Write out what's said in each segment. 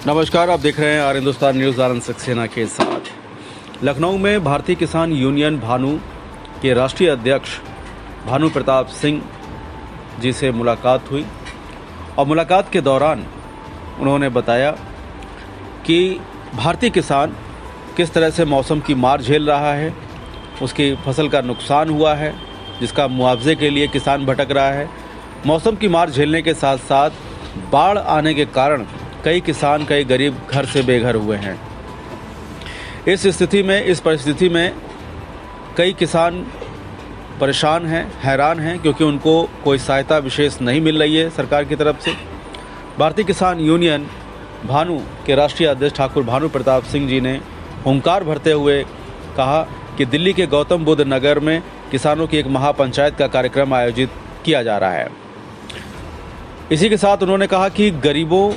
नमस्कार, आप देख रहे हैं आर हिंदुस्तान न्यूज़ आनंद सक्सेना के साथ। लखनऊ में भारतीय किसान यूनियन भानु के राष्ट्रीय अध्यक्ष भानु प्रताप सिंह जी से मुलाकात हुई और मुलाकात के दौरान उन्होंने बताया कि भारतीय किसान किस तरह से मौसम की मार झेल रहा है, उसकी फसल का नुकसान हुआ है जिसका मुआवजे के लिए किसान भटक रहा है। मौसम की मार झेलने के साथ साथ बाढ़ आने के कारण कई किसान, कई गरीब घर से बेघर हुए हैं। इस परिस्थिति में कई किसान परेशान हैं, हैरान हैं, क्योंकि उनको कोई सहायता विशेष नहीं मिल रही है सरकार की तरफ से। भारतीय किसान यूनियन भानु के राष्ट्रीय अध्यक्ष ठाकुर भानु प्रताप सिंह जी ने हुंकार भरते हुए कहा कि दिल्ली के गौतम बुद्ध नगर में किसानों की एक महापंचायत का कार्यक्रम आयोजित किया जा रहा है। इसी के साथ उन्होंने कहा कि गरीबों,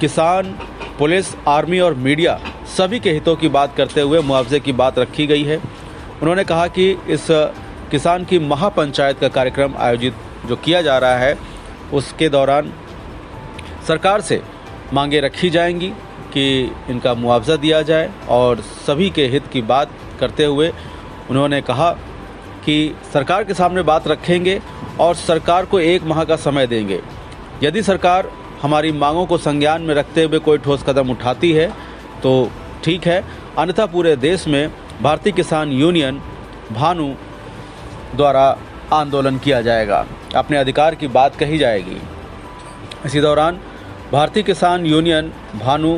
किसान, पुलिस, आर्मी और मीडिया सभी के हितों की बात करते हुए मुआवजे की बात रखी गई है। उन्होंने कहा कि इस किसान की महापंचायत का कार्यक्रम आयोजित जो किया जा रहा है उसके दौरान सरकार से मांगे रखी जाएंगी कि इनका मुआवजा दिया जाए, और सभी के हित की बात करते हुए उन्होंने कहा कि सरकार के सामने बात रखेंगे और सरकार को 1 माह का समय देंगे। यदि सरकार हमारी मांगों को संज्ञान में रखते हुए कोई ठोस कदम उठाती है तो ठीक है, अन्यथा पूरे देश में भारतीय किसान यूनियन भानु द्वारा आंदोलन किया जाएगा, अपने अधिकार की बात कही जाएगी। इसी दौरान भारतीय किसान यूनियन भानु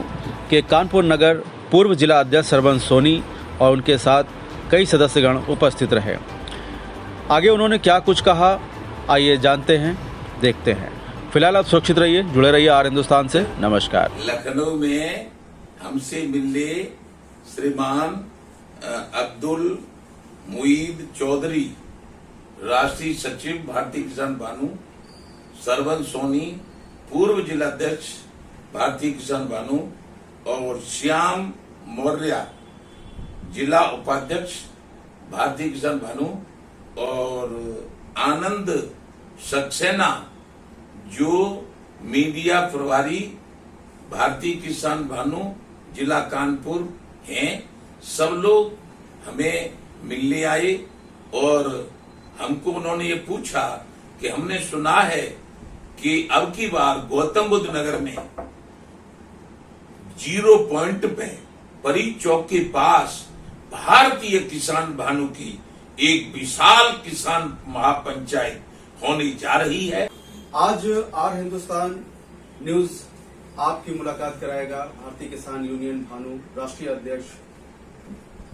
के कानपुर नगर पूर्व जिला अध्यक्ष सरवन सोनी और उनके साथ कई सदस्यगण उपस्थित रहे। आगे उन्होंने क्या कुछ कहा, आइए जानते हैं, देखते हैं। फिलहाल आप सुरक्षित रहिए, जुड़े रहिए आर हिंदुस्तान से। नमस्कार। लखनऊ में हमसे मिले श्रीमान अब्दुल मुईद चौधरी, राष्ट्रीय सचिव भारतीय किसान भानु, सरवन सोनी, पूर्व जिलाध्यक्ष भारतीय किसान भानु, और श्याम मौर्य, जिला उपाध्यक्ष भारतीय किसान भानु, और आनंद सक्सेना जो मीडिया प्रभारी भारतीय किसान भानु जिला कानपुर हैं। सब लोग हमें मिलने आए और हमको उन्होंने ये पूछा कि हमने सुना है कि अब की बार गौतम बुद्ध नगर में 0 पॉइंट पे परी चौक के पास भारतीय किसान भानु की एक विशाल किसान महापंचायत होने जा रही है। आज आर हिंदुस्तान न्यूज आपकी मुलाकात कराएगा भारतीय किसान यूनियन भानु राष्ट्रीय अध्यक्ष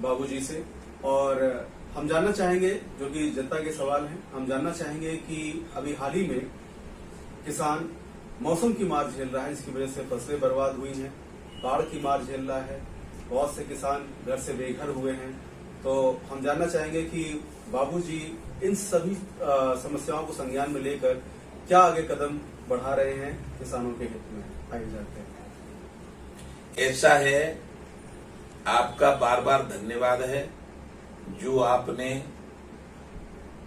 बाबूजी से, और हम जानना चाहेंगे, जो कि जनता के सवाल हैं, हम जानना चाहेंगे कि अभी हाल ही में किसान मौसम की मार झेल रहा है, इसकी वजह से फसलें बर्बाद हुई हैं, बाढ़ की मार झेल रहा है, बहुत से किसान घर से बेघर हुए हैं। तो हम जानना चाहेंगे कि बाबूजी इन सभी समस्याओं को संज्ञान में लेकर क्या आगे कदम बढ़ा रहे हैं किसानों के हित में, आगे जानते हैं। ऐसा है, आपका बार बार धन्यवाद है जो आपने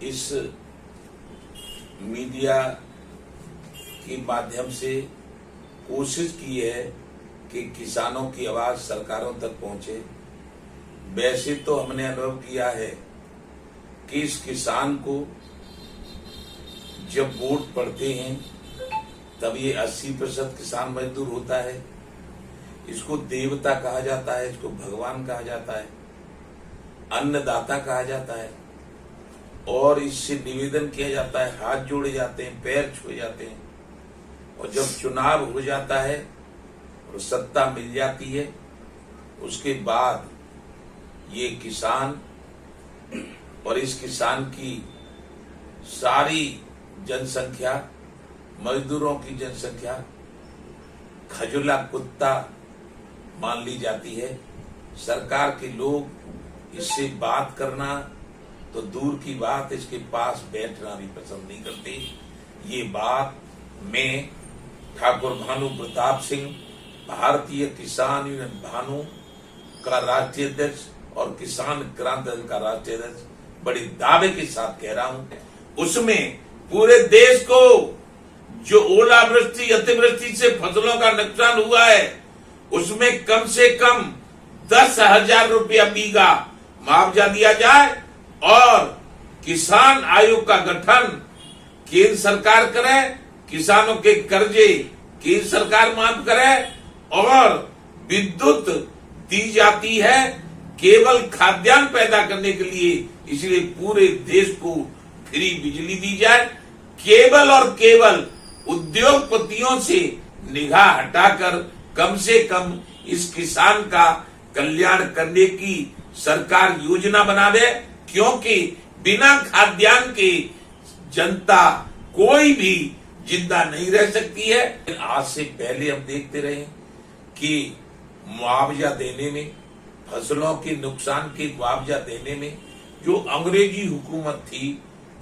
इस मीडिया के माध्यम से कोशिश की है कि किसानों की आवाज सरकारों तक पहुंचे। वैसे तो हमने अनुभव किया है कि इस किसान को जब वोट पड़ते हैं तब ये 80% किसान मजदूर होता है। इसको देवता कहा जाता है, इसको भगवान कहा जाता है, अन्नदाता कहा जाता है, और इससे निवेदन किया जाता है, हाथ जोड़े जाते हैं, पैर छुए जाते हैं। और जब चुनाव हो जाता है और सत्ता मिल जाती है, उसके बाद ये किसान और इस किसान की सारी जनसंख्या, मजदूरों की जनसंख्या खजुला कुत्ता मान ली जाती है। सरकार के लोग इससे बात करना तो दूर की बात, इसके पास बैठना भी पसंद नहीं करते। ये बात मैं ठाकुर भानु प्रताप सिंह, भारतीय किसान यूनियन भानु का राष्ट्रीय अध्यक्ष और किसान क्रांति दल का राष्ट्रीय अध्यक्ष बड़े दावे के साथ कह रहा हूं। उसमें पूरे देश को जो ओलावृष्टि, अतिवृष्टि से फसलों का नुकसान हुआ है, उसमें कम से कम 10,000 रुपया बीघा मुआवजा दिया जाए और किसान आयोग का गठन केंद्र सरकार करे, किसानों के कर्जे केंद्र सरकार माफ करे और विद्युत दी जाती है केवल खाद्यान्न पैदा करने के लिए, इसलिए पूरे देश को फ्री बिजली दी जाए। केवल और केवल उद्योगपतियों से निगाह हटाकर कम से कम इस किसान का कल्याण करने की सरकार योजना बनावे, क्योंकि बिना खाद्यान्न के जनता कोई भी जिंदा नहीं रह सकती है। आज से पहले हम देखते रहे कि मुआवजा देने में, फसलों के नुकसान के मुआवजा देने में जो अंग्रेजी हुकूमत थी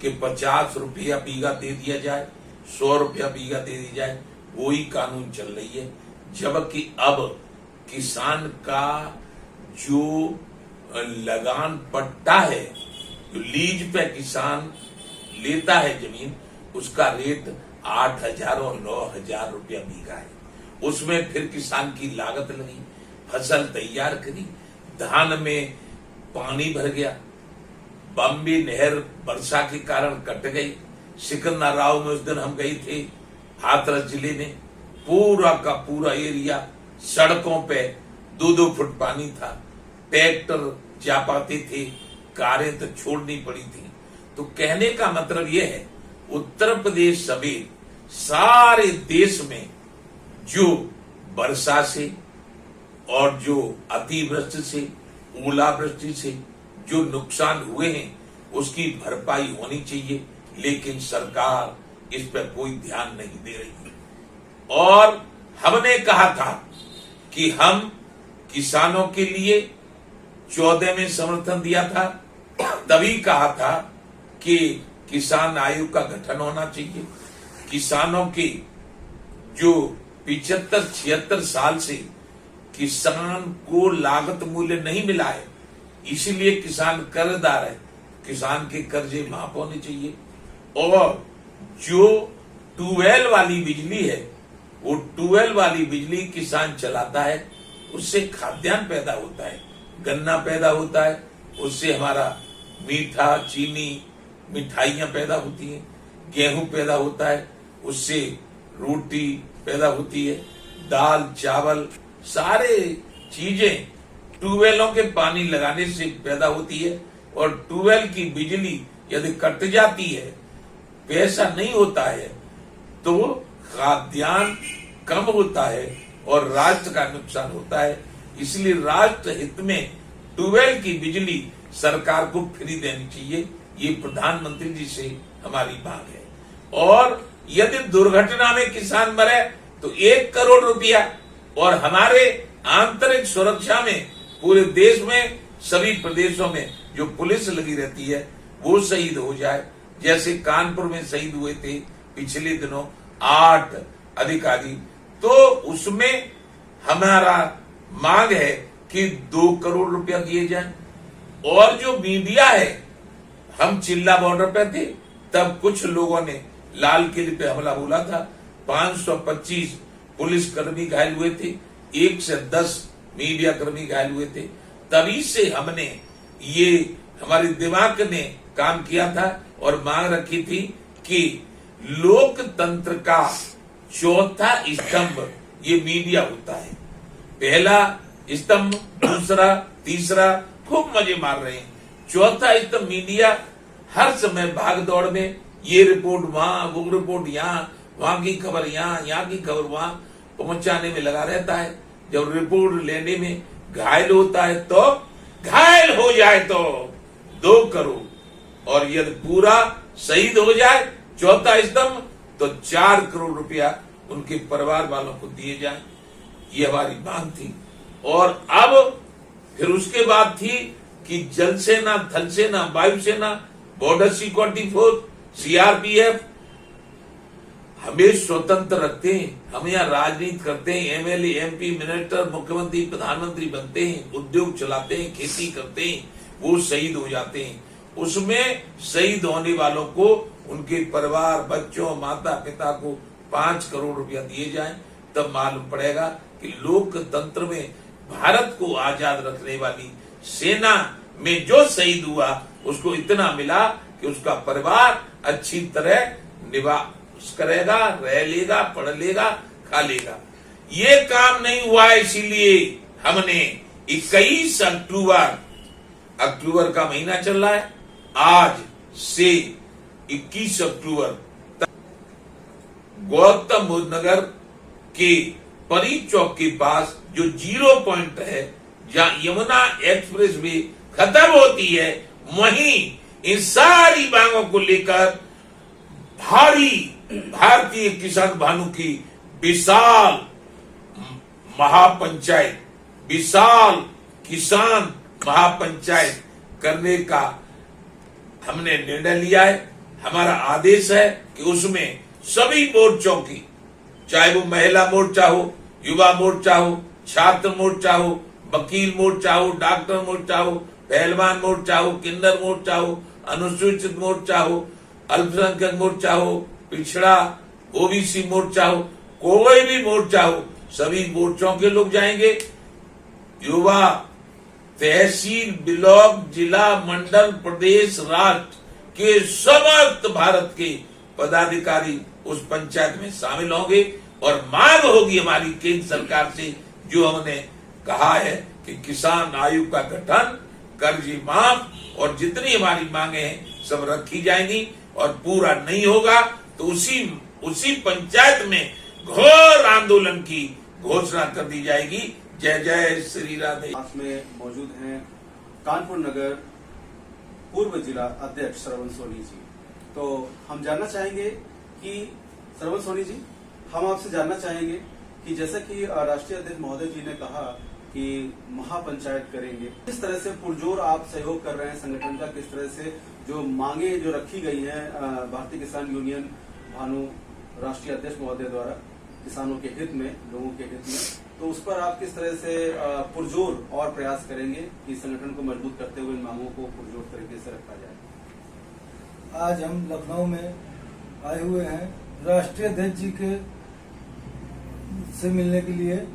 कि 50 रुपया बीघा दे दिया जाए, 100 रुपया बीघा दे दी जाए, वही कानून चल रही है। जबकि अब किसान का जो लगान पट्टा है, जो लीज पे किसान लेता है जमीन, उसका रेट 8,000 और 9,000 रुपया बीघा है। उसमें फिर किसान की लागत लगी, फसल तैयार करी, धान में पानी भर गया, बम्बे नहर वर्षा के कारण कट गई। सिकंदराव में उस दिन हम गए थे, हाथरस जिले में पूरा का पूरा एरिया सड़कों पे 2-2 फुट पानी था, ट्रैक्टर जा पाते थे, कारें तो छोड़नी पड़ी थी। तो कहने का मतलब यह है, उत्तर प्रदेश समेत सारे देश में जो वर्षा से और जो अतिवृष्टि से, ओलावृष्टि से जो नुकसान हुए हैं उसकी भरपाई होनी चाहिए, लेकिन सरकार इस पर कोई ध्यान नहीं दे रही। और हमने कहा था कि हम किसानों के लिए 14 में समर्थन दिया था, तभी कहा था कि किसान आयोग का गठन होना चाहिए। किसानों के जो 75-76 साल से किसान को लागत मूल्य नहीं मिला है, इसीलिए किसान कर्जदार है, किसान के कर्जे माफ होने चाहिए। और जो ट्यूबवेल वाली बिजली है, वो ट्यूबवेल वाली बिजली किसान चलाता है, उससे खाद्यान्न पैदा होता है, गन्ना पैदा होता है, उससे हमारा मीठा, चीनी, मिठाइयां पैदा होती हैं, गेहूं पैदा होता है, उससे रोटी पैदा होती है, दाल, चावल, सारे चीजें ट्यूबवेलों के पानी लगाने से पैदा होती है। और ट्यूबवेल की बिजली यदि कट जाती है, पैसा नहीं होता है, तो खाद्यान्न कम होता है और राष्ट्र का नुकसान होता है। इसलिए राष्ट्र हित में ट्यूबवेल की बिजली सरकार को फ्री देनी चाहिए, ये प्रधानमंत्री जी से हमारी मांग है। और यदि दुर्घटना में किसान मरे तो 1 करोड़ रुपया, और हमारे आंतरिक सुरक्षा में पूरे देश में सभी प्रदेशों में जो पुलिस लगी रहती है वो शहीद हो जाए। जैसे कानपुर में शहीद हुए थे पिछले दिनों 8 अधिकारी, तो उसमें हमारा मांग है कि 2 करोड़ रुपया दिए जाए। और जो मीडिया है, हम चिल्ला बॉर्डर पे थे, तब कुछ लोगों ने लाल किले पे हमला बोला था, 525 पुलिसकर्मी घायल हुए थे, 1 से 10 मीडिया कर्मी घायल हुए थे। तभी से हमने ये, हमारे दिमाग ने काम किया था और मांग रखी थी कि लोकतंत्र का चौथा स्तंभ ये मीडिया होता है। पहला स्तंभ, दूसरा, तीसरा खूब मजे मार रहे हैं, चौथा स्तंभ मीडिया हर समय भाग दौड़ में, ये रिपोर्ट वहां, वो रिपोर्ट यहाँ, वहां की खबर यहाँ की खबर वहां पहुंचाने में लगा रहता है। जब रिपोर्ट लेने में घायल होता है तो, घायल हो जाए तो 2 करोड़, और यदि पूरा शहीद हो जाए चौथा स्तंभ तो 4 करोड़ रुपया उनके परिवार वालों को दिए जाए। ये हमारी मांग थी। और अब फिर उसके बाद थी कि जल सेना, थल सेना, वायुसेना, बॉर्डर सिक्योरिटी फोर्स, सीआरपीएफ हमें स्वतंत्र रखते हैं। हम यहाँ राजनीति करते हैं, एमएलए, एमपी, मिनिस्टर, मुख्यमंत्री, प्रधानमंत्री बनते हैं, उद्योग चलाते हैं, खेती करते हैं, वो शहीद हो जाते हैं। उसमें शहीद होने वालों को, उनके परिवार, बच्चों, माता पिता को 5 करोड़ रुपया दिए जाए, तब मालूम पड़ेगा कि लोकतंत्र में भारत को आजाद रखने वाली सेना में जो शहीद हुआ उसको इतना मिला कि उसका परिवार अच्छी तरह निवास करेगा, रह लेगा, पढ़ लेगा, खा लेगा। ये काम नहीं हुआ, इसीलिए हमने 21 अक्टूबर का महीना चल रहा है, आज से 21 अक्टूबर तक गौतम बुद्ध नगर के परी चौक के पास जो 0 पॉइंट है, जहां यमुना एक्सप्रेस वे खत्म होती है, वहीं इन सारी मांगों को लेकर भारी भारतीय किसान भानु की विशाल महापंचायत, विशाल किसान महापंचायत करने का हमने निर्णय लिया है। हमारा आदेश है कि उसमें सभी मोर्चों की, चाहे वो महिला मोर्चा हो, युवा मोर्चा हो, छात्र मोर्चा हो, वकील मोर्चा हो, डॉक्टर मोर्चा हो, पहलवान मोर्चा हो, किन्नर मोर्चा हो, अनुसूचित मोर्चा हो, अल्पसंख्यक मोर्चा हो, पिछड़ा ओबीसी मोर्चा हो, कोई भी मोर्चा हो, सभी मोर्चों के लोग जाएंगे। युवा तहसील, ब्लॉक, जिला, मंडल, प्रदेश, राष्ट्र के समस्त भारत के पदाधिकारी उस पंचायत में शामिल होंगे और मांग होगी हमारी केंद्र सरकार से, जो हमने कहा है कि किसान आयोग का गठन, कर्ज माफ और जितनी हमारी मांगे हैं सब रखी जाएंगी, और पूरा नहीं होगा तो उसी पंचायत में घोर आंदोलन की घोषणा कर दी जाएगी। जय जय श्री राधे। साथ में मौजूद हैं कानपुर नगर पूर्व जिला अध्यक्ष श्रवण सोनी जी। तो हम जानना चाहेंगे कि श्रवण सोनी जी, हम आपसे जानना चाहेंगे कि जैसा कि राष्ट्रीय अध्यक्ष महोदय जी ने कहा कि महापंचायत करेंगे, किस तरह से पुरजोर आप सहयोग कर रहे हैं संगठन का, किस तरह से जो मांगे जो रखी गई हैं भारतीय किसान यूनियन भानु राष्ट्रीय अध्यक्ष महोदय द्वारा किसानों के हित में, लोगों के हित में, तो उस पर आप किस तरह से पुरजोर और प्रयास करेंगे कि संगठन को मजबूत करते हुए इन मांगों को पुरजोर तरीके से रखा जाए। आज हम लखनऊ में आए हुए हैं राष्ट्रीय अध्यक्ष जी के से मिलने के लिए,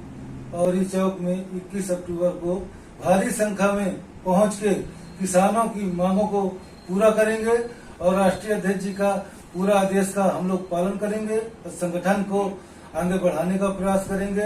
और इस चौक में 21 अक्टूबर को भारी संख्या में पहुंच के किसानों की मांगों को पूरा करेंगे और राष्ट्रीय अध्यक्ष जी का पूरा आदेश का हम लोग पालन करेंगे और संगठन को आगे बढ़ाने का प्रयास करेंगे।